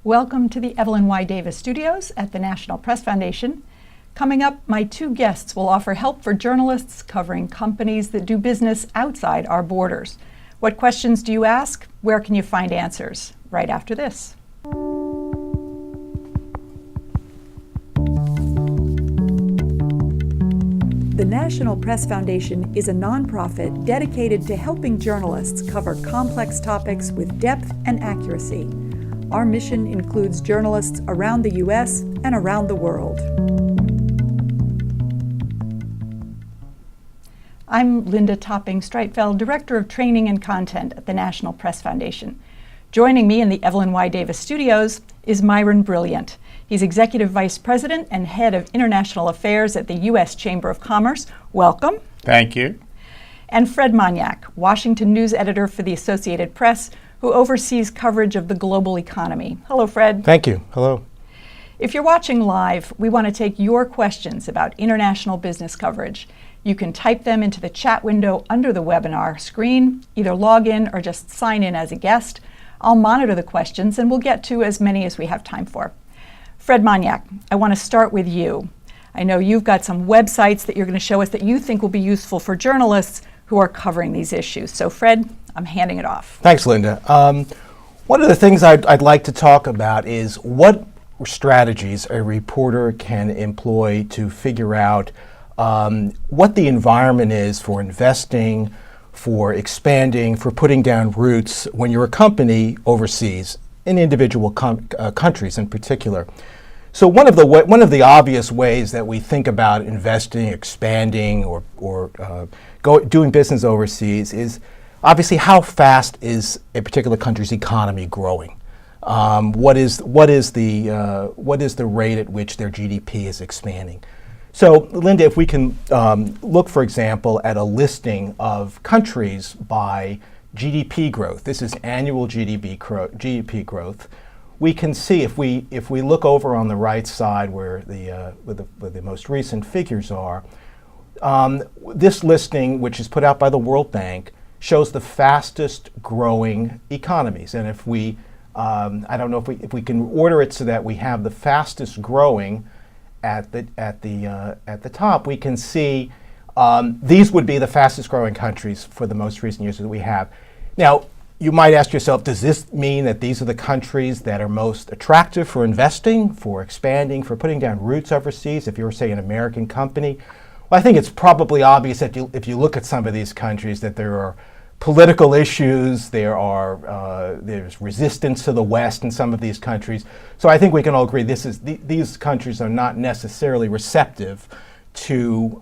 Welcome to the Evelyn Y. Davis Studios at the National Press Foundation. Coming up, my two guests will offer help for journalists covering companies that do business outside our borders. What questions do you ask? Where can you find answers? Right after this. The National Press Foundation is a nonprofit dedicated to helping journalists cover complex topics with depth and accuracy. Our mission includes journalists around the U.S. and around the world. I'm Linda Topping-Streitfeld, Director of Training and Content at the National Press Foundation. Joining me in the Evelyn Y. Davis Studios is Myron Brilliant. He's Executive Vice President and Head of International Affairs at the U.S. Chamber of Commerce. Welcome. Thank you. And Fred Monyak, Washington News Editor for the Associated Press, who oversees coverage of the global economy. Hello, Fred. Thank you. Hello. If you're watching live, we want to take your questions about international business coverage. You can type them into the chat window under the webinar screen, either log in or just sign in as a guest. I'll monitor the questions and we'll get to as many as we have time for. Fred Monyak, I want to start with you. I know you've got some websites that you're going to show us that you think will be useful for journalists who are covering these issues. So Fred, I'm handing it off. Thanks, Linda. One of the things I'd like to talk about is what strategies a reporter can employ to figure out what the environment is for investing, for expanding, for putting down roots when you're a company overseas, in individual countries in particular. So one of the obvious ways that we think about investing, expanding, or doing business overseas is obviously how fast is a particular country's economy growing? What is the rate at which their GDP is expanding? So, Linda, if we can look, for example, at a listing of countries by GDP growth. This is annual GDP growth. We can see if we look over on the right side where the most recent figures are. This listing, which is put out by the World Bank, shows the fastest growing economies. And if we, I don't know if we can order it so that we have the fastest growing at the top, we can see these would be the fastest growing countries for the most recent years that we have. Now, you might ask yourself, does this mean that these are the countries that are most attractive for investing, for expanding, for putting down roots overseas, if you're, say, an American company? Well, I think it's probably obvious that if you look at some of these countries that there are political issues, there's resistance to the West in some of these countries. So I think we can all agree these countries are not necessarily receptive to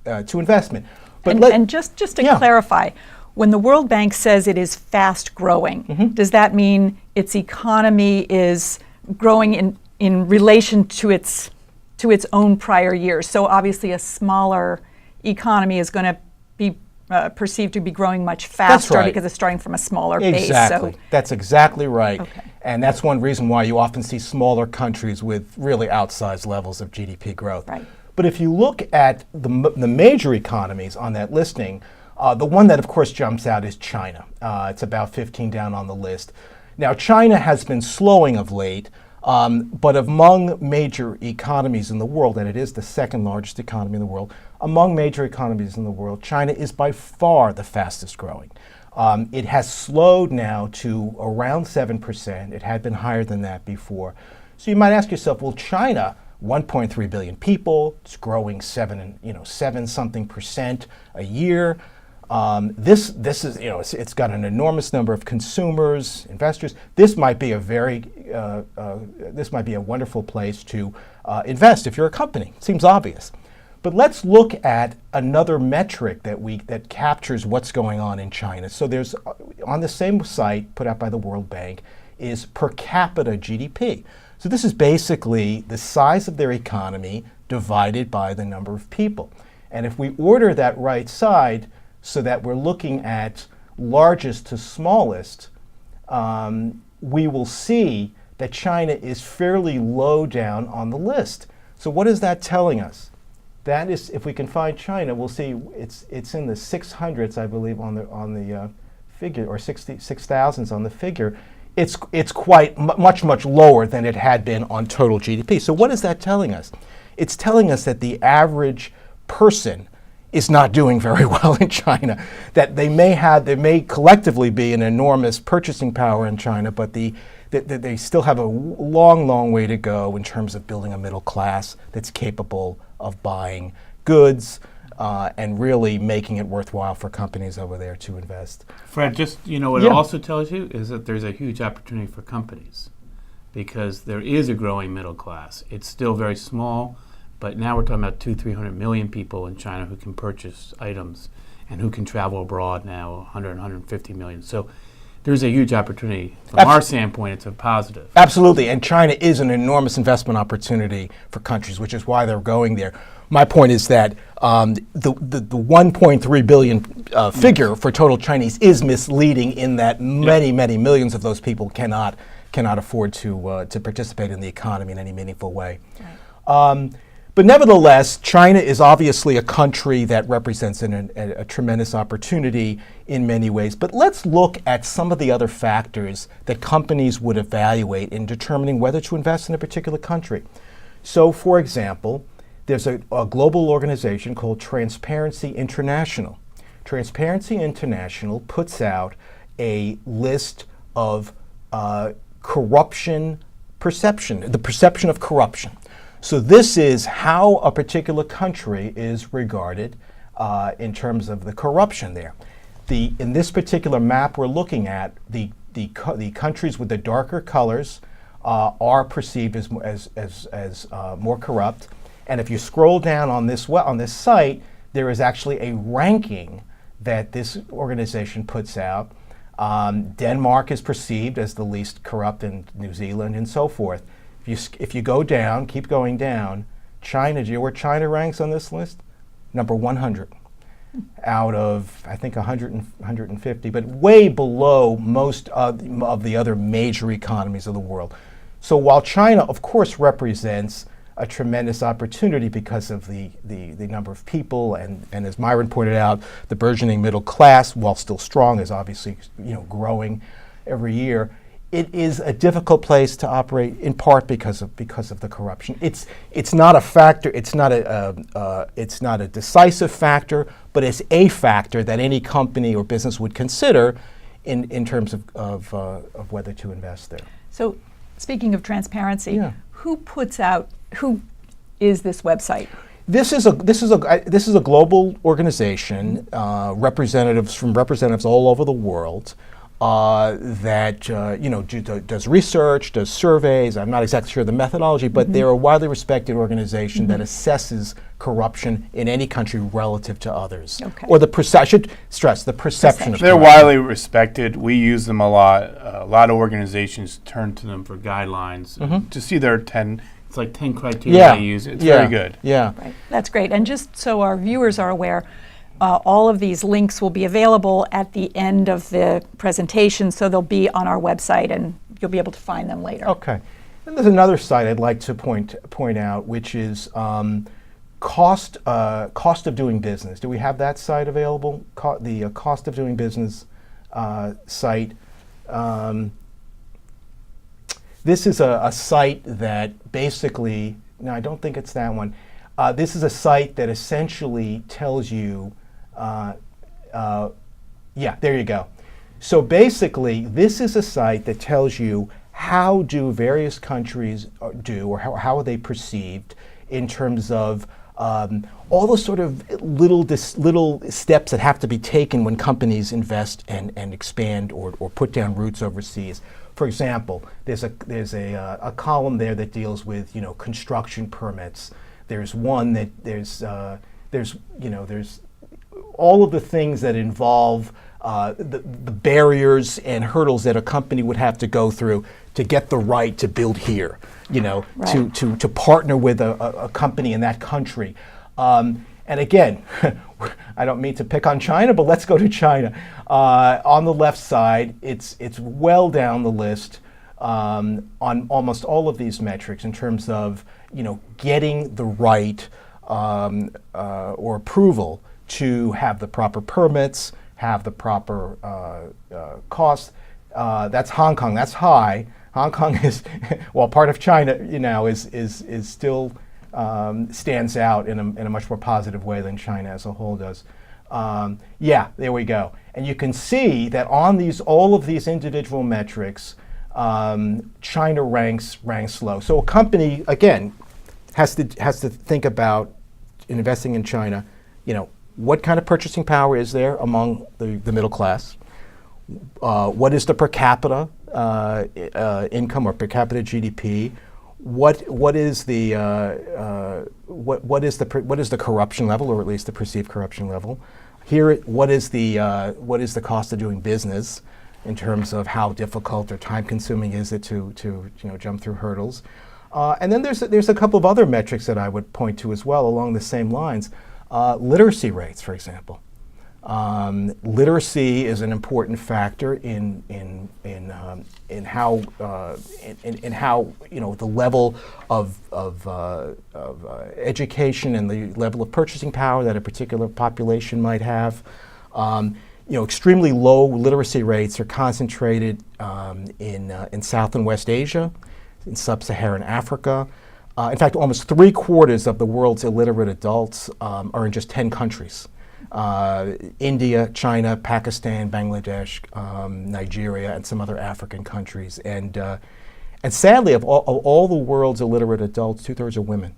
investment. But just to clarify, when the World Bank says it is fast growing, does that mean its economy is growing in relation to its own prior years? So obviously a smaller economy is going to be perceived to be growing much faster because it's starting from a smaller base. Exactly. So that's exactly right. Okay. And that's one reason why you often see smaller countries with really outsized levels of GDP growth. Right. But if you look at the major economies on that listing, the one that, of course, jumps out is China. It's about 15 down on the list. Now, China has been slowing of late, but among major economies in the world, and it is the second largest economy in the world, among major economies in the world, China is by far the fastest growing. It has slowed now to around 7%. It had been higher than that before. So you might ask yourself, well, China, 1.3 billion people, it's growing 7-something% a year. This is, it's got an enormous number of consumers, investors. This might be a wonderful place to invest if you're a company. It seems obvious. But let's look at another metric that captures what's going on in China. So there's, on the same site put out by the World Bank, is per capita GDP. So this is basically the size of their economy divided by the number of people. And if we order that right side so that we're looking at largest to smallest, we will see that China is fairly low down on the list. So what is that telling us? That is, if we can find China, we'll see it's in the 600s, I believe, on the figure, or 6,000s on the figure. it's quite much lower than it had been on total GDP. So what is that telling us? It's telling us that the average person is not doing very well in China. That there may collectively be an enormous purchasing power in China, but they still have a long way to go in terms of building a middle class that's capable of buying goods and really making it worthwhile for companies over there to invest. Fred, just what it also tells you is that there's a huge opportunity for companies because there is a growing middle class. It's still very small, but now we're talking about 200-300 million people in China who can purchase items and who can travel abroad now, 150 million. So there's a huge opportunity. From our standpoint, it's a positive. Absolutely, and China is an enormous investment opportunity for countries, which is why they're going there. My point is that the 1.3 billion figure for total Chinese is misleading in that many millions of those people cannot afford to participate in the economy in any meaningful way. Right. But nevertheless, China is obviously a country that represents a tremendous opportunity in many ways. But let's look at some of the other factors that companies would evaluate in determining whether to invest in a particular country. So, for example, there's a global organization called Transparency International. Transparency International puts out a list of corruption perception, the perception of corruption. So this is how a particular country is regarded in terms of the corruption there. In this particular map we're looking at, the countries with the darker colors are perceived as more corrupt. And if you scroll down on this site, there is actually a ranking that this organization puts out. Denmark is perceived as the least corrupt, in New Zealand, and so forth. If you go down, keep going down, China, do you know where China ranks on this list? Number 100 out of, I think, 150, but way below most of the other major economies of the world. So while China, of course, represents a tremendous opportunity because of the number of people and as Myron pointed out, the burgeoning middle class, while still strong, is obviously growing every year. It is a difficult place to operate, in part because of the corruption. It's not a factor. It's not a decisive factor, but it's a factor that any company or business would consider in terms of whether to invest there. So, speaking of transparency, who is this website? This is a global organization, representatives all over the world. That does research, does surveys. I'm not exactly sure of the methodology, but they're a widely respected organization that assesses corruption in any country relative to others. Okay. Or I should stress the perception of They're corruption. widely respected. We use them a lot. A lot of organizations turn to them for guidelines to see their 10. It's like 10 criteria they use. It's very good. Yeah. Right. That's great. And just so our viewers are aware, all of these links will be available at the end of the presentation, so they'll be on our website and you'll be able to find them later. Okay. And there's another site I'd like to point out, which is cost of doing business. Do we have that site available? The cost of doing business site. This is a site that basically, no, I don't think it's that one. This is a site that essentially tells you there you go. So basically, this is a site that tells you how do various countries do, or how are they perceived in terms of all the sort of little steps that have to be taken when companies invest and expand or put down roots overseas. For example, there's a column there that deals with construction permits. There's one that there's all of the things that involve the barriers and hurdles that a company would have to go through to get the right to build here, to partner with a company in that country. And again, I don't mean to pick on China, but let's go to China. On the left side, it's well down the list on almost all of these metrics in terms of getting the right or approval to have the proper permits, have the proper costs. That's Hong Kong. That's high. Hong Kong is, well, part of China, is still stands out in a much more positive way than China as a whole does. Yeah, there we go. And you can see that on all of these individual metrics, China ranks low. So a company, again, has to think about investing in China. What kind of purchasing power is there among the middle class? What is the per capita income or per capita GDP? What is the corruption level, or at least the perceived corruption level? Here, what is the cost of doing business in terms of how difficult or time consuming is it to jump through hurdles? And then there's a couple of other metrics that I would point to as well along the same lines. Literacy rates, for example. Literacy is an important factor in how the level of education and the level of purchasing power that a particular population might have. Extremely low literacy rates are concentrated in South and West Asia, in sub-Saharan Africa. In fact, almost 3/4 of the world's illiterate adults are in just 10 countries. India, China, Pakistan, Bangladesh, Nigeria, and some other African countries. And sadly, of all the world's illiterate adults, 2/3 are women.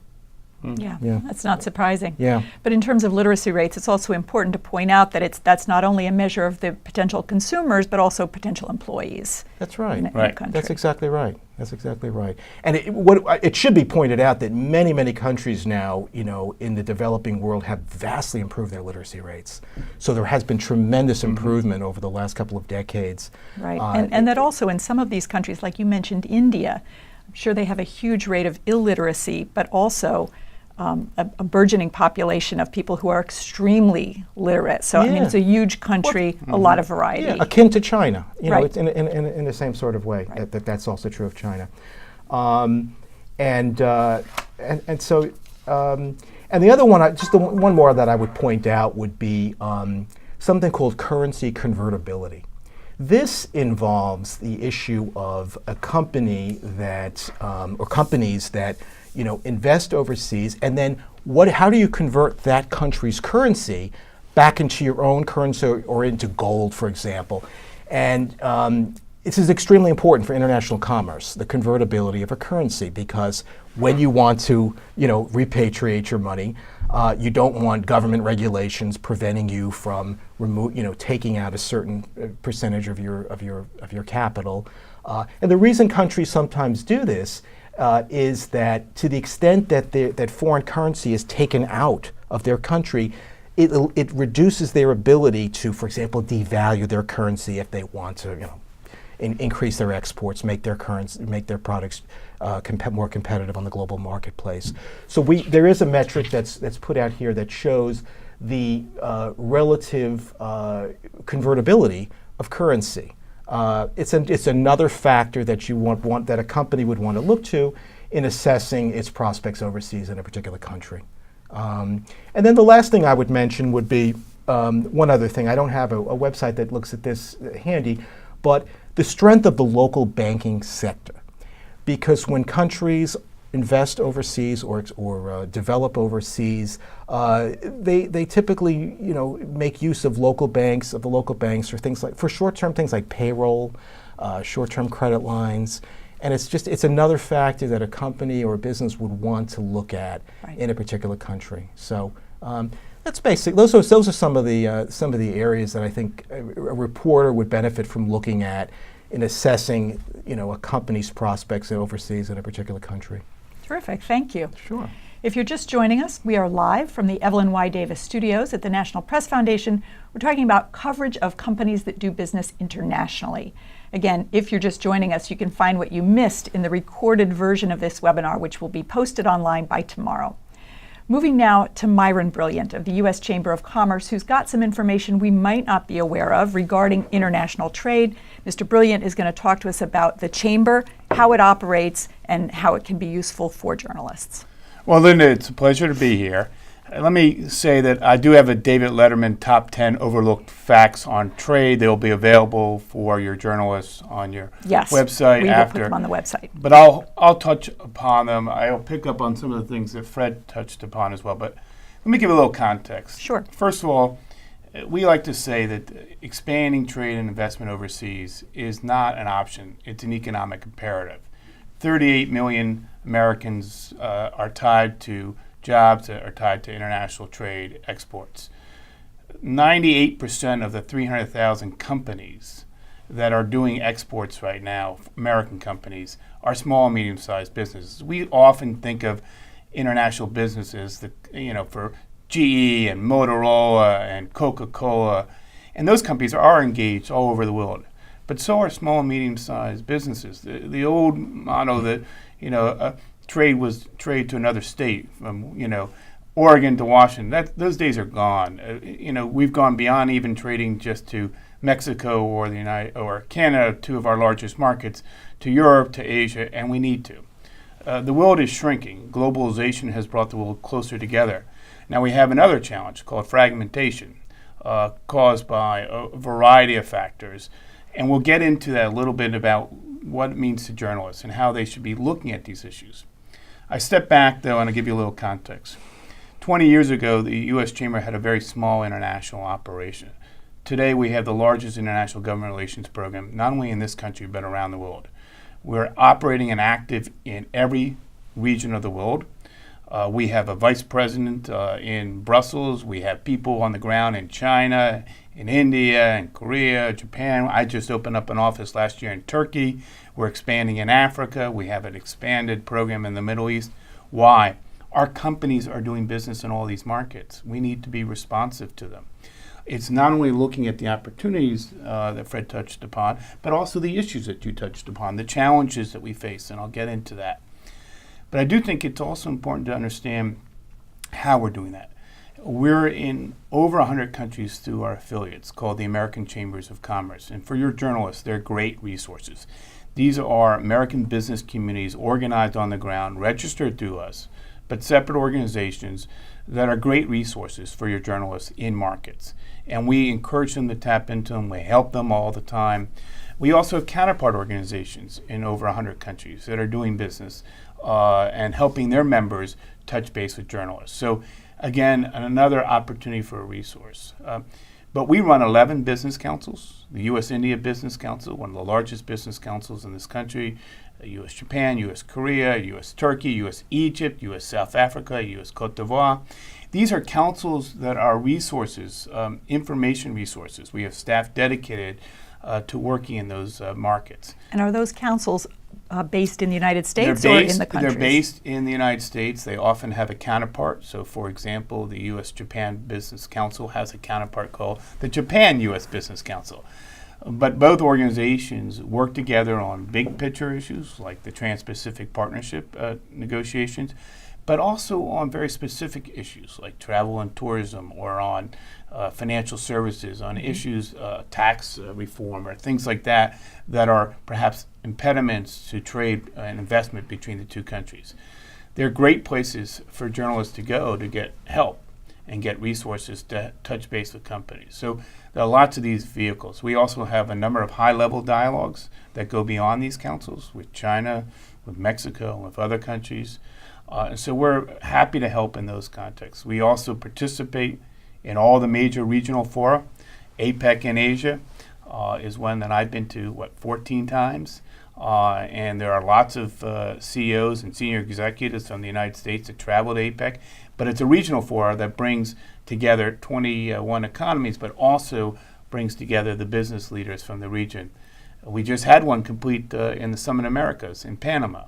Yeah, that's not surprising. Yeah. But in terms of literacy rates, it's also important to point out that that's not only a measure of the potential consumers, but also potential employees. That's right. In the country. That's exactly right. That's exactly right. And it should be pointed out that many countries now, in the developing world, have vastly improved their literacy rates. So there has been tremendous improvement over the last couple of decades. Right. And that also in some of these countries, like you mentioned, India, I'm sure they have a huge rate of illiteracy, but also a burgeoning population of people who are extremely literate. So I mean, it's a huge country, a lot of variety. Yeah, akin to China. Right. It's in the same sort of way. Right. That's also true of China. And the other one, one more that I would point out would be something called currency convertibility. This involves the issue of a company that, or companies that, invest overseas, and then how do you convert that country's currency back into your own currency or into gold, for example? And this is extremely important for international commerce, the convertibility of a currency, because when you want to, repatriate your money, you don't want government regulations preventing you from taking out a certain percentage of your capital. And the reason countries sometimes do this is that to the extent that foreign currency is taken out of their country, it reduces their ability to, for example, devalue their currency if they want to, increase their exports, make their products more competitive on the global marketplace. So there is a metric that's put out here that shows the relative convertibility of currency. It's another factor that you want that a company would want to look to in assessing its prospects overseas in a particular country. And then the last thing I would mention would be one other thing. I don't have a website that looks at this handy, but the strength of the local banking sector. Because when countries invest overseas or develop overseas, they typically make use of the local banks for short-term things like payroll, short-term credit lines, and it's another factor that a company or a business would want to look at in a particular country. So that's basic. Those are some of the areas that I think a reporter would benefit from looking at in assessing a company's prospects overseas in a particular country. Terrific, thank you. Sure. If you're just joining us, we are live from the Evelyn Y. Davis studios at the National Press Foundation. We're talking about coverage of companies that do business internationally. Again, if you're just joining us, you can find what you missed in the recorded version of this webinar, which will be posted online by tomorrow. Moving now to Myron Brilliant of the U.S. Chamber of Commerce, who's got some information we might not be aware of regarding international trade. Mr. Brilliant is going to talk to us about the Chamber, how it operates, and how it can be useful for journalists. Well, Linda, it's a pleasure to be here. Let me say that I do have a David Letterman Top 10 Overlooked Facts on Trade. They'll be available for your journalists on your website we after. will put them on the website. But I'll touch upon them. I'll pick up on some of the things that Fred touched upon as well. But let me give a little context. Sure. First of all, we like to say that expanding trade and investment overseas is not an option. It's an economic imperative. 38 million Americans are tied to jobs that are tied to international trade exports. 98% of the 300,000 companies that are doing exports right now, American companies, are small and medium-sized businesses. We often think of international businesses that, for GE and Motorola and Coca-Cola, and those companies are engaged all over the world. But so are small and medium-sized businesses. The old motto that, trade was trade to another state, from Oregon to Washington. Those days are gone. We've gone beyond even trading just to Mexico or or Canada, two of our largest markets, to Europe, to Asia, and we need to. The world is shrinking. Globalization has brought the world closer together. Now we have another challenge called fragmentation, caused by a variety of factors, and we'll get into that a little bit about what it means to journalists and how they should be looking at these issues. I step back, though, and I'll give you a little context. 20 years ago, the U.S. Chamber had a very small international operation. Today, we have the largest international government relations program, not only in this country, but around the world. We're operating and active in every region of the world. We have a vice president in Brussels. We have people on the ground in China, in India, in Korea, Japan. I just opened up an office last year in Turkey. We're expanding in Africa. We have an expanded program in the Middle East. Why? Our companies are doing business in all these markets. We need to be responsive to them. It's not only looking at the opportunities that Fred touched upon, but also the issues that you touched upon, the challenges that we face, and I'll get into that. But I do think it's also important to understand how we're doing that. We're in over 100 countries through our affiliates called the American Chambers of Commerce. And for your journalists, they're great resources. These are American business communities organized on the ground, registered through us, but separate organizations that are great resources for your journalists in markets. And we encourage them to tap into them. We help them all the time. We also have counterpart organizations in over 100 countries that are doing business and helping their members touch base with journalists. So again, another opportunity for a resource. But we run 11 business councils. The U.S.-India Business Council, one of the largest business councils in this country, U.S.-Japan, U.S.-Korea, U.S.-Turkey, U.S.-Egypt, U.S.-South Africa, U.S.-Cote d'Ivoire. These are councils that are resources, information resources. We have staff dedicated to working in those markets. And are those councils based in the United States or in the countries? They're based in the United States. They often have a counterpart. So, for example, the U.S.-Japan Business Council has a counterpart called the Japan-U.S. Business Council. But both organizations work together on big picture issues like the Trans-Pacific Partnership negotiations, but also on very specific issues like travel and tourism or on financial services, on issues, tax reform or things like that that are perhaps impediments to trade and investment between the two countries. They're great places for journalists to go to get help and get resources to touch base with companies. So there are lots of these vehicles. We also have a number of high-level dialogues that go beyond these councils with China, with Mexico, with other countries. And so we're happy to help in those contexts. We also participate in all the major regional fora. APEC in Asia is one that I've been to, 14 times. And there are lots of CEOs and senior executives from the United States that travel to APEC. But it's a regional forum that brings together 21 economies, but also brings together the business leaders from the region. We just had one complete in the Summit Americas in Panama.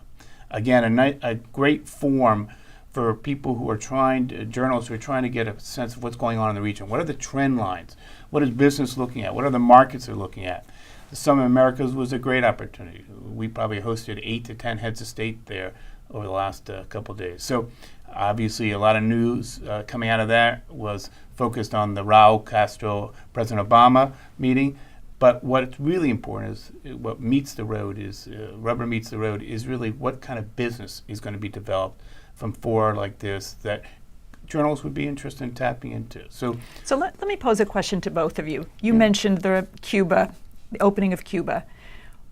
Again, a great forum for people who are journalists who are trying to get a sense of what's going on in the region. What are the trend lines? What is business looking at? What are the markets they're looking at? The Summit Americas was a great opportunity. We probably hosted 8 to 10 heads of state there over the last couple of days. So obviously a lot of news coming out of that was focused on the Raul Castro, President Obama meeting. But what's really important is what meets the road is, rubber meets the road, is really what kind of business is going to be developed from fora like this that journalists would be interested in tapping into. So let me pose a question to both of you. You mentioned the opening of Cuba.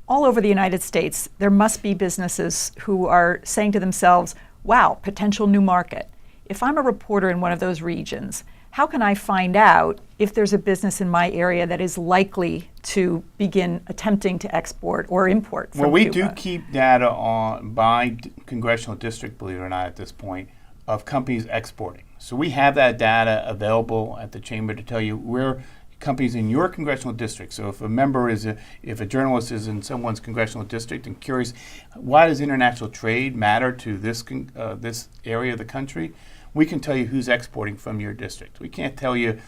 All over the United States, there must be businesses who are saying to themselves, wow, potential new market. If I'm a reporter in one of those regions, how can I find out if there's a business in my area that is likely to begin attempting to export or import from Well, we Cuba? do keep data by congressional district, believe it or not, at this point, of companies exporting. So we have that data available at the Chamber to tell you where companies in your congressional district. So if a journalist is in someone's congressional district and curious, why does international trade matter to this area of the country? We can tell you who's exporting from your district. We can't tell you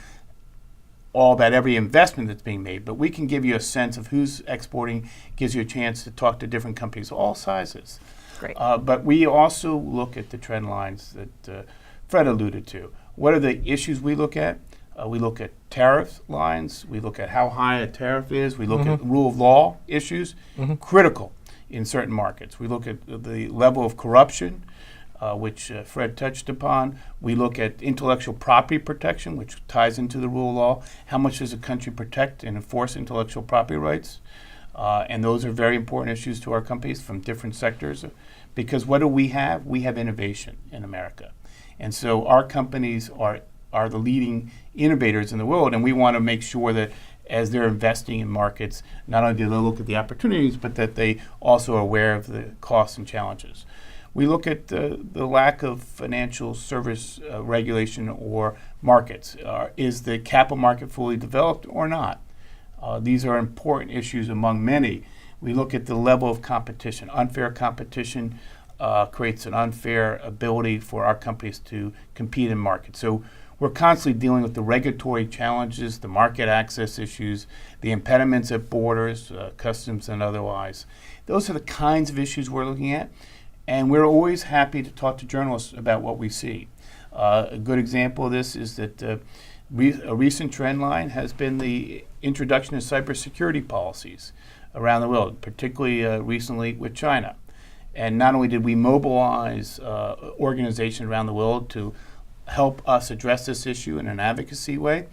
all about every investment that's being made, but we can give you a sense of who's exporting, gives you a chance to talk to different companies of all sizes. Great. But we also look at the trend lines that Fred alluded to. What are the issues we look at? We look at tariff lines. We look at how high a tariff is. We look at rule of law issues, critical in certain markets. We look at the level of corruption, which Fred touched upon. We look at intellectual property protection, which ties into the rule of law. How much does a country protect and enforce intellectual property rights? And those are very important issues to our companies from different sectors. Because what do we have? We have innovation in America. And so our companies are the leading innovators in the world, and we want to make sure that as they're investing in markets, not only do they look at the opportunities, but that they also are aware of the costs and challenges. We look at the lack of financial service regulation or markets. Is the capital market fully developed or not? These are important issues among many. We look at the level of competition. Unfair competition creates an unfair ability for our companies to compete in markets. So we're constantly dealing with the regulatory challenges, the market access issues, the impediments at borders, customs and otherwise. Those are the kinds of issues we're looking at. And we're always happy to talk to journalists about what we see. A good example of this is that a recent trend line has been the introduction of cybersecurity policies around the world, particularly recently with China. And not only did we mobilize organizations around the world to help us address this issue in an advocacy way,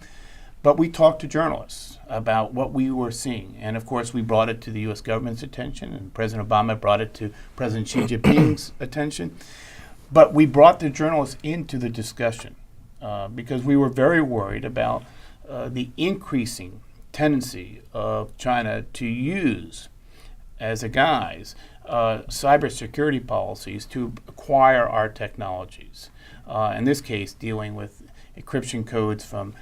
but we talked to journalists about what we were seeing. And of course, we brought it to the U.S. government's attention, and President Obama brought it to President Xi Jinping's attention. But we brought the journalists into the discussion because we were very worried about the increasing tendency of China to use, as a guise, cybersecurity policies to acquire our technologies. In this case, dealing with encryption codes from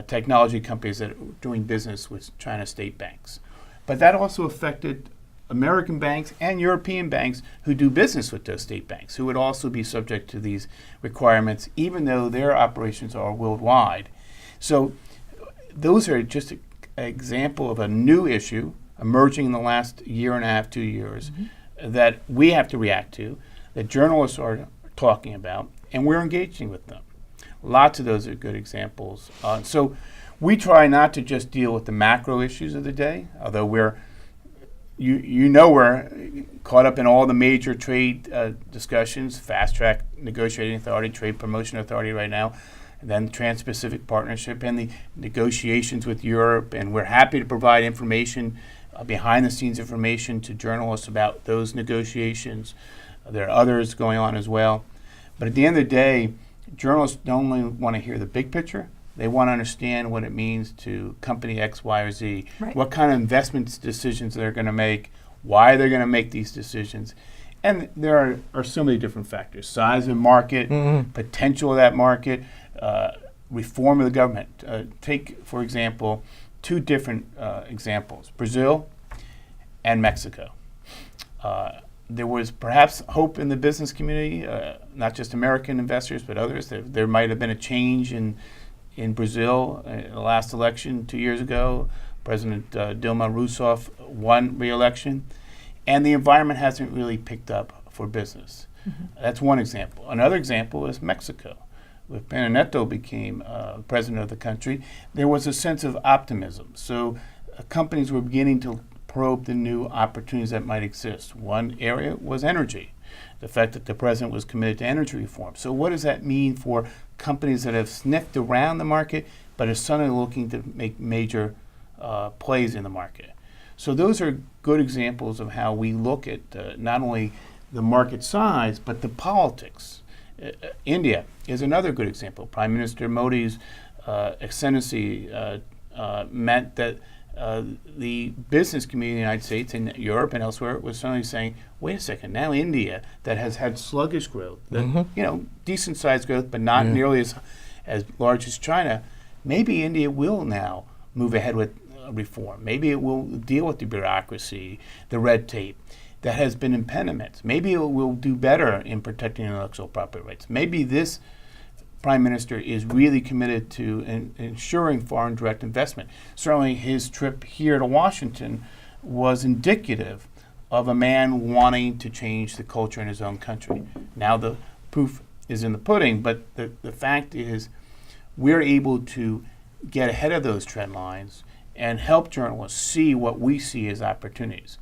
technology companies that are doing business with China state banks. But that also affected American banks and European banks who do business with those state banks, who would also be subject to these requirements, even though their operations are worldwide. So those are just an example of a new issue emerging in the last year and a half, 2 years, that we have to react to, that journalists are talking about, and we're engaging with them. Lots of those are good examples. So we try not to just deal with the macro issues of the day, although we're caught up in all the major trade discussions, fast track negotiating authority, trade promotion authority right now, and then the Trans-Pacific Partnership and the negotiations with Europe, and we're happy to provide information, behind the scenes information to journalists about those negotiations. There are others going on as well. But at the end of the day, journalists don't only want to hear the big picture, they want to understand what it means to company X, Y, or Z, what kind of investment decisions they're going to make, why they're going to make these decisions. And there are so many different factors: size of the market, potential of that market, reform of the government. Take, for example, two different examples, Brazil and Mexico. There was perhaps hope in the business community, not just American investors, but others. There might have been a change in Brazil in the last election 2 years ago. President Dilma Rousseff won re-election, and the environment hasn't really picked up for business. That's one example. Another example is Mexico. When Peña Nieto became president of the country, there was a sense of optimism. So companies were beginning to probe the new opportunities that might exist. One area was energy, the fact that the president was committed to energy reform. So what does that mean for companies that have sniffed around the market but are suddenly looking to make major plays in the market? So those are good examples of how we look at not only the market size, but the politics. India is another good example. Prime Minister Modi's ascendancy meant that the business community in the United States and Europe and elsewhere was suddenly saying, wait a second, now India, that has had sluggish growth, decent sized growth, but not nearly as large as China, maybe India will now move ahead with reform. Maybe it will deal with the bureaucracy, the red tape that has been impediments. Maybe it will do better in protecting intellectual property rights. Maybe this Prime Minister is really committed to ensuring foreign direct investment. Certainly his trip here to Washington was indicative of a man wanting to change the culture in his own country. Now the proof is in the pudding, but the fact is we're able to get ahead of those trend lines and help journalists see what we see as opportunities.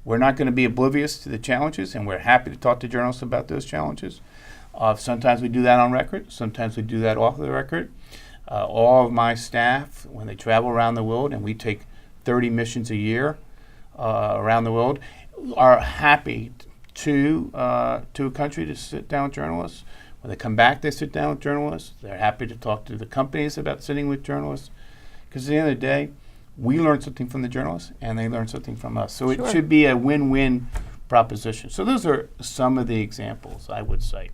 We're not going to be oblivious to the challenges, and we're happy to talk to journalists about those challenges. Sometimes we do that on record. Sometimes we do that off the record. All of my staff, when they travel around the world, and we take 30 missions a year around the world, are happy to a country to sit down with journalists. When they come back, they sit down with journalists. They're happy to talk to the companies about sitting with journalists. Because at the end of the day, we learn something from the journalists, and they learn something from us. So it should be a win-win proposition. So those are some of the examples I would cite.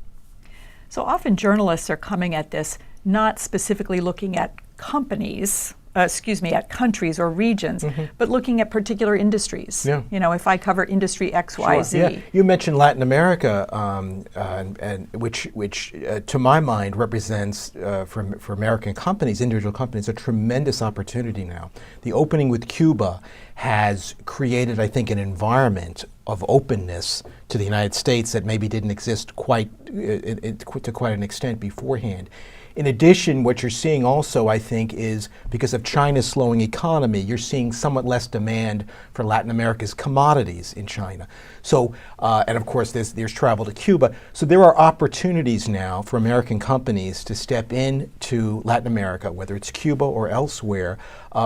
So often journalists are coming at this not specifically looking at companies, at countries or regions, but looking at particular industries. Yeah. You know, if I cover industry X, Y, Z. Yeah. You mentioned Latin America, and which to my mind represents for American companies, individual companies, a tremendous opportunity now. The opening with Cuba has created, I think, an environment of openness to the United States that maybe didn't exist to quite an extent beforehand. In addition, what you're seeing also, I think, is because of China's slowing economy, you're seeing somewhat less demand for Latin America's commodities in China. So, and of course, there's travel to Cuba. So there are opportunities now for American companies to step into Latin America, whether it's Cuba or elsewhere,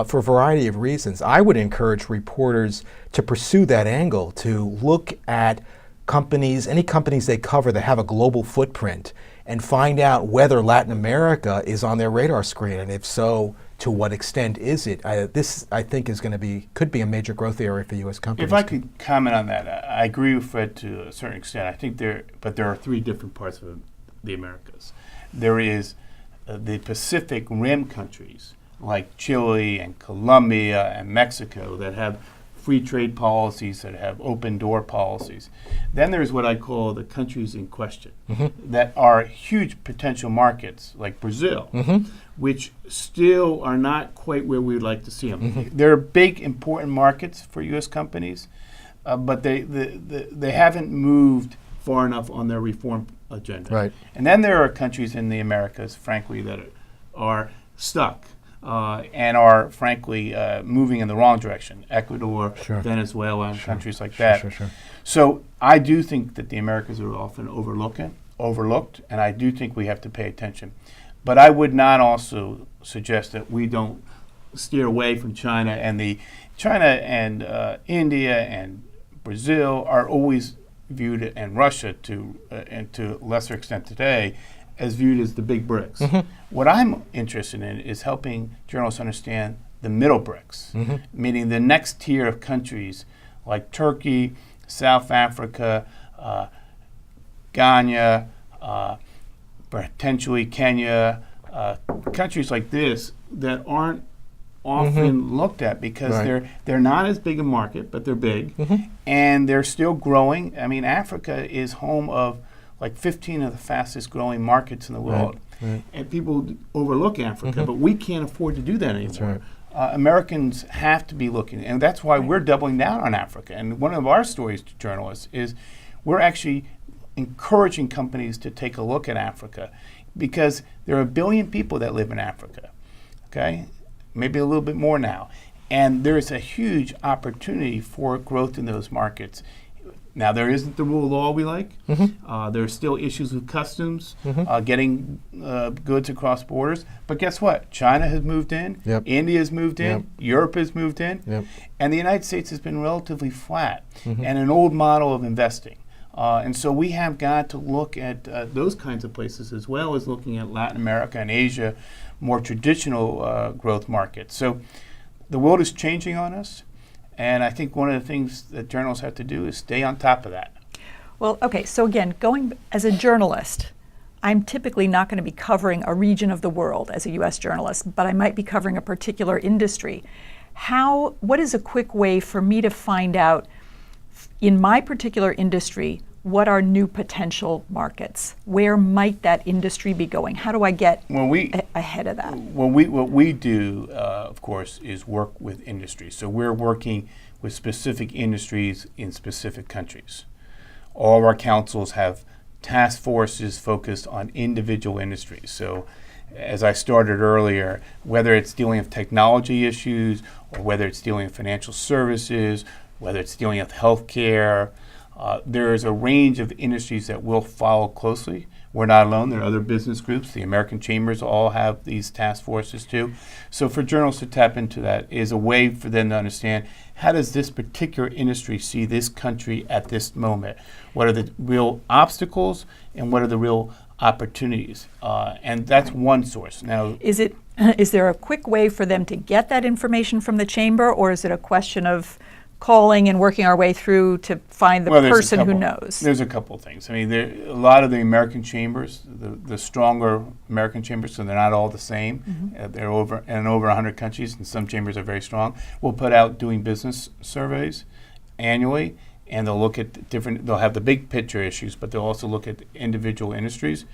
for a variety of reasons. I would encourage reporters to pursue that angle, to look at companies, any companies they cover that have a global footprint, and find out whether Latin America is on their radar screen, and if so, to what extent is it? This, I think, could be a major growth area for U.S. companies. If I could comment on that, I agree with Fred to a certain extent. I think there are three different parts of the Americas. There is the Pacific Rim countries like Chile and Colombia and Mexico that have free trade policies, that have open door policies. Then there's what I call the countries in question that are huge potential markets, like Brazil, which still are not quite where we would like to see them. They're big, important markets for U.S. companies, but they haven't moved far enough on their reform agenda. Right. And then there are countries in the Americas, frankly, that are stuck. And are, frankly, moving in the wrong direction. Ecuador, Venezuela, and countries like that. So I do think that the Americas are often overlooked, and I do think we have to pay attention. But I would not also suggest that we don't steer away from China. And India and Brazil are always viewed, and Russia and to a lesser extent today, as viewed as the big bricks. What I'm interested in is helping journalists understand the middle bricks, meaning the next tier of countries like Turkey, South Africa, Ghana, potentially Kenya, countries like this that aren't often looked at because they're not as big a market, but they're big, and they're still growing. I mean, Africa is home of like 15 of the fastest growing markets in the world. And people overlook Africa, but we can't afford to do that anymore. Americans have to be looking, and that's why we're doubling down on Africa. And one of our stories to journalists is we're actually encouraging companies to take a look at Africa because there are 1 billion people that live in Africa, okay? Maybe a little bit more now. And there is a huge opportunity for growth in those markets. Now, there isn't the rule of law we like. There are still issues with customs, getting goods across borders. But guess what? China has moved in. Yep. India has moved in. Yep. Europe has moved in. Yep. And the United States has been relatively flat and an old model of investing. And so we have got to look at those kinds of places as well as looking at Latin America and Asia, more traditional growth markets. So the world is changing on us. And I think one of the things that journalists have to do is stay on top of that. Well, okay, so again, going as a journalist, I'm typically not going to be covering a region of the world as a U.S. journalist, but I might be covering a particular industry. What is a quick way for me to find out in my particular industry what are new potential markets? Where might that industry be going? How do I get ahead of that? What we do, of course, is work with industry. So we're working with specific industries in specific countries. All of our councils have task forces focused on individual industries. So as I started earlier, whether it's dealing with technology issues or whether it's dealing with financial services, whether it's dealing with healthcare, there is a range of industries that we'll follow closely. We're not alone. There are other business groups. The American Chambers all have these task forces too. So for journalists to tap into that is a way for them to understand, how does this particular industry see this country at this moment? What are the real obstacles and what are the real opportunities? And that's one source. Now, is there a quick way for them to get that information from the chamber, or is it a question of calling and working our way through to find the person who knows? There's a couple things. I mean, a lot of the American chambers, the stronger American chambers, so they're not all the same. They're over 100 countries, and some chambers are very strong. We'll put out doing business surveys annually, and they'll look at they'll have the big picture issues, but they'll also look at individual industries.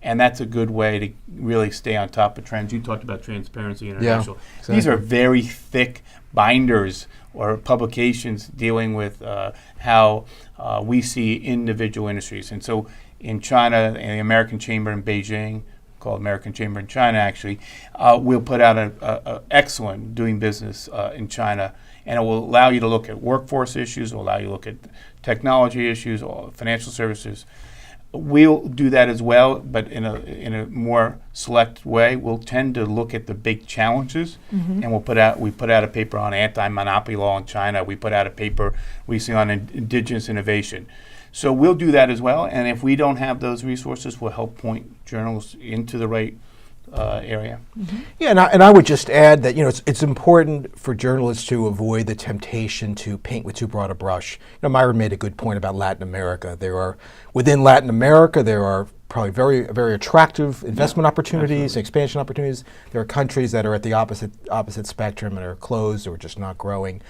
And that's a good way to really stay on top of trends. You talked about Transparency International. Yeah, exactly. These are very thick binders or publications dealing with how we see individual industries. And so in China, and the American Chamber in Beijing, called American Chamber in China actually, we'll put out an excellent doing business in China. And it will allow you to look at workforce issues, it will allow you to look at technology issues, or financial services. We'll do that as well, but in a more select way. We'll tend to look at the big challenges, and we put out a paper on anti-monopoly law in China. We put out a paper recently on indigenous innovation. So we'll do that as well. And if we don't have those resources, we'll help point journalists into the right area. Yeah, and I would just add that it's important for journalists to avoid the temptation to paint with too broad a brush. Myron made a good point about Latin America. Within Latin America, there are probably very, very attractive investment opportunities, expansion opportunities. There are countries that are at the opposite spectrum and are closed or just not growing.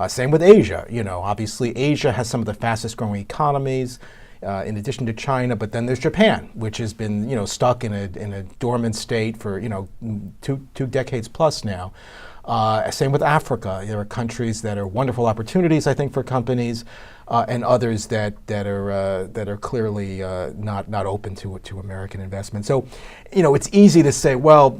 Same with Asia. Obviously Asia has some of the fastest growing economies, in addition to China, but then there's Japan, which has been stuck in a dormant state for two decades plus now. Same with Africa. There are countries that are wonderful opportunities, I think, for companies, and others that are clearly not open to American investment. So, it's easy to say, well,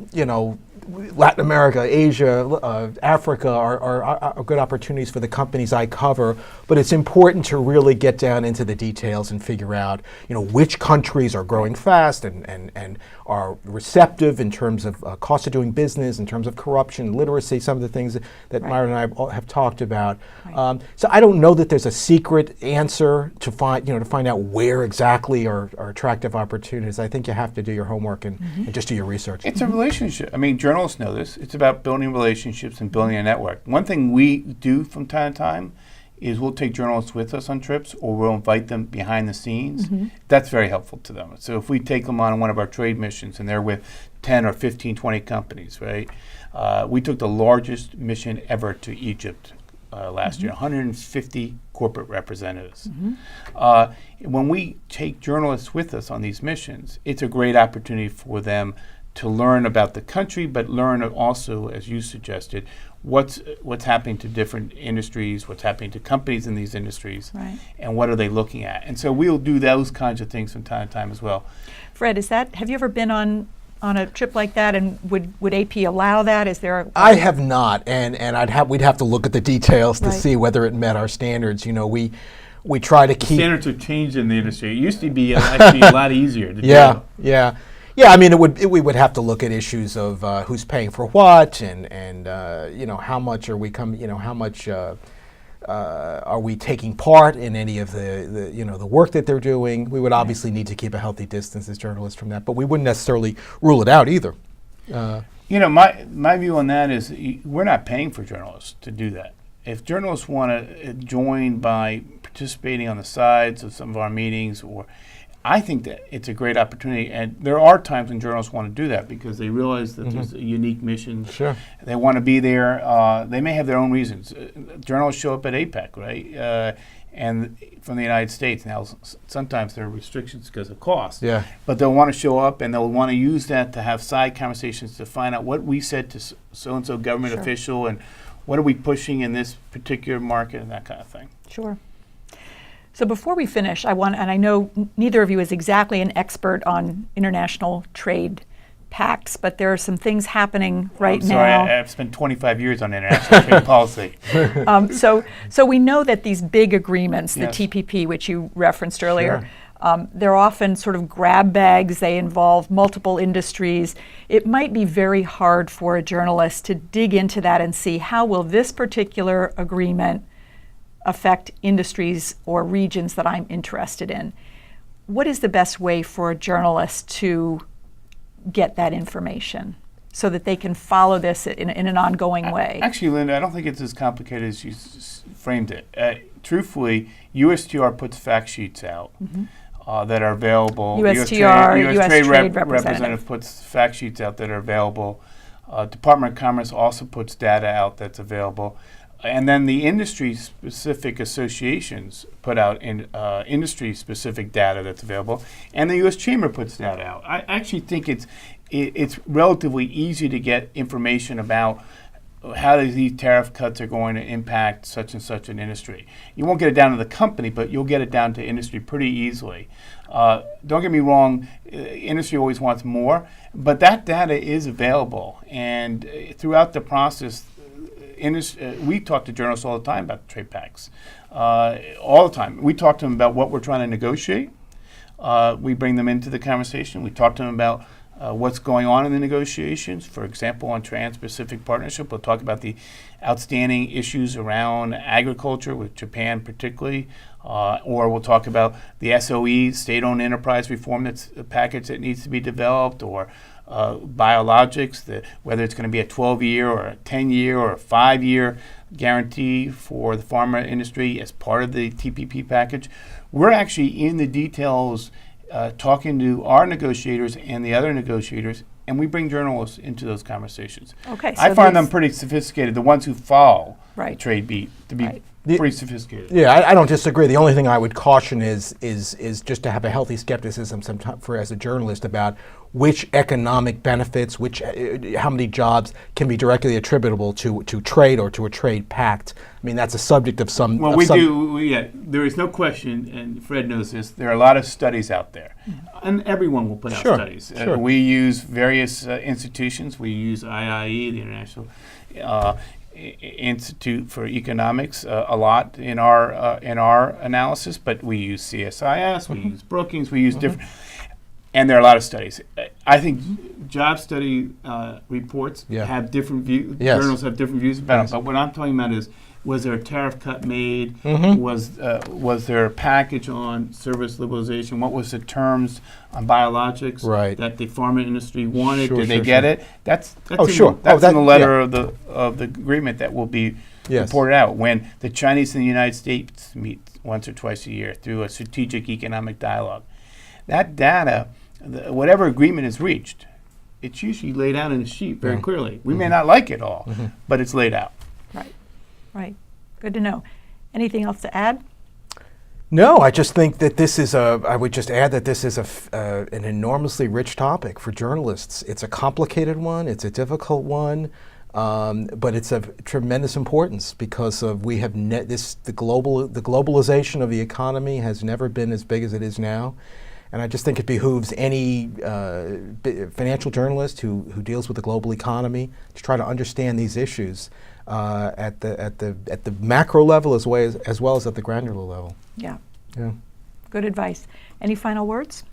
Latin America, Asia, Africa are good opportunities for the companies I cover, but it's important to really get down into the details and figure out, which countries are growing fast and are receptive in terms of cost of doing business, in terms of corruption, literacy, some of the things that Myron and I have talked about. Right. So I don't know that there's a secret answer to find out where exactly are attractive opportunities. I think you have to do your homework and just do your research. It's a relationship. I mean, journalists know this. It's about building relationships and building a network. One thing we do from time to time is we'll take journalists with us on trips, or we'll invite them behind the scenes. That's very helpful to them. So if we take them on one of our trade missions and they're with 10 or 15, 20 companies, right? We took the largest mission ever to Egypt last year, 150 corporate representatives. When we take journalists with us on these missions, it's a great opportunity for them to learn about the country, but learn also, as you suggested, what's happening to different industries, what's happening to companies in these industries, and what are they looking at. And so we'll do those kinds of things from time to time as well. Fred, have you ever been on on a trip like that? And would AP allow that? Is there? I have not, and we'd have to look at the details to Right. see whether it met our standards. You know, we try to keep. Standards have changed in the industry. It used to be actually a lot easier to Yeah, do. yeah. I mean, we would have to look at issues of who's paying for what, and you know, how much are we how much are we taking part in any of the you know, the work that they're doing. We would obviously need to keep a healthy distance as journalists from that, but we wouldn't necessarily rule it out either. You know, my view on that is we're not paying for journalists to do that. If journalists want to join by participating on the sides of some of our meetings, or I think that it's a great opportunity, and there are times when journalists want to do that because they realize that there's a unique mission. Sure. They want to be there. They may have their own reasons. Journalists show up at APEC, right? And from the United States. Now, sometimes there are restrictions because of cost. Yeah. But they'll want to show up, and they'll want to use that to have side conversations to find out what we said to so-and-so government Sure. official, and what are we pushing in this particular market, and that kind of thing. Sure. So before we finish, and I know neither of you is exactly an expert on international trade pacts, but there are some things happening right I'm sorry, now. I've spent 25 years on international trade policy. So we know that these big agreements, the Yes. TPP, which you referenced earlier, they're often sort of grab bags. They involve multiple industries. It might be very hard for a journalist to dig into that and see how will this particular agreement affect industries or regions that I'm interested in. What is the best way for a journalist to get that information so that they can follow this in an ongoing way? Actually, Linda, I don't think it's as complicated as you framed it. Truthfully, USTR puts fact sheets out that are available. USTR, US Trade Representative. Representative puts fact sheets out that are available. Department of Commerce also puts data out that's available. And then the industry-specific associations put out industry-specific data that's available, and the U.S. Chamber puts data out. I actually think it's relatively easy to get information about how these tariff cuts are going to impact such and such an industry. You won't get it down to the company, but you'll get it down to industry pretty easily. Don't get me wrong, industry always wants more, but that data is available. And throughout the process, we talk to journalists all the time about trade pacts. All the time. We talk to them about what we're trying to negotiate. We bring them into the conversation. We talk to them about what's going on in the negotiations. For example, on Trans-Pacific Partnership, we'll talk about the outstanding issues around agriculture, with Japan particularly, or we'll talk about the SOE, state-owned enterprise reform, that's a package that needs to be developed, or biologics, whether it's going to be a 12-year or a 10-year or a 5-year guarantee for the pharma industry as part of the TPP package. We're actually in the details talking to our negotiators and the other negotiators, and we bring journalists into those conversations. Okay, so I find them pretty sophisticated, the ones who follow the Right. trade beat, to be Right. pretty sophisticated. Yeah, I don't disagree. The only thing I would caution is just to have a healthy skepticism as a journalist about which economic benefits, how many jobs can be directly attributable to trade or to a trade pact. I mean, that's a subject of some. Well, there is no question, and Fred knows this, there are a lot of studies out there. And everyone will put out Sure, studies. sure. We use various institutions. We use IIE, the International Institute for Economics, a lot in our analysis, but we use CSIS, we use Brookings, we use different, and there are a lot of studies. I think job study reports have different views. Yes. Journals have different views about Yes. it. But what I'm talking about is, was there a tariff cut made? Was there a package on service liberalization? What was the terms on biologics that the pharma industry wanted? Did they get it? That's in the letter of the agreement that will be reported out when the Chinese and the United States meet once or twice a year through a strategic economic dialogue. That data, whatever agreement is reached, it's usually laid out in a sheet very clearly. We may not like it all, but it's laid out. Right. Good to know. Anything else to add? No, I just think that I would just add that this is an enormously rich topic for journalists. It's a complicated one, it's a difficult one, but it's of tremendous importance because the globalization of the economy has never been as big as it is now. And I just think it behooves any financial journalist who deals with the global economy to try to understand these issues at the macro level as well as at the granular level. Yeah. Yeah. Good advice. Any final words?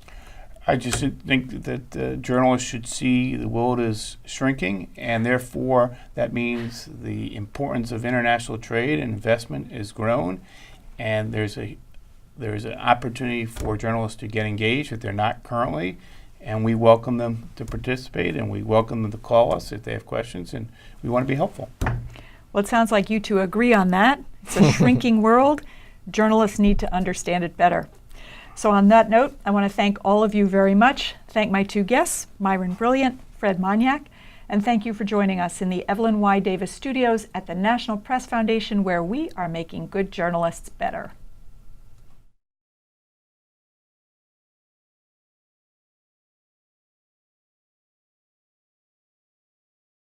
I just think that journalists should see the world is shrinking, and therefore that means the importance of international trade and investment is grown, and there's an opportunity for journalists to get engaged if they're not currently, and we welcome them to participate, and we welcome them to call us if they have questions, and we want to be helpful. Well, it sounds like you two agree on that. It's a shrinking world. Journalists need to understand it better. So on that note, I want to thank all of you very much. Thank my two guests, Myron Brilliant, Fred Monyak, and thank you for joining us in the Evelyn Y. Davis studios at the National Press Foundation, where we are making good journalists better.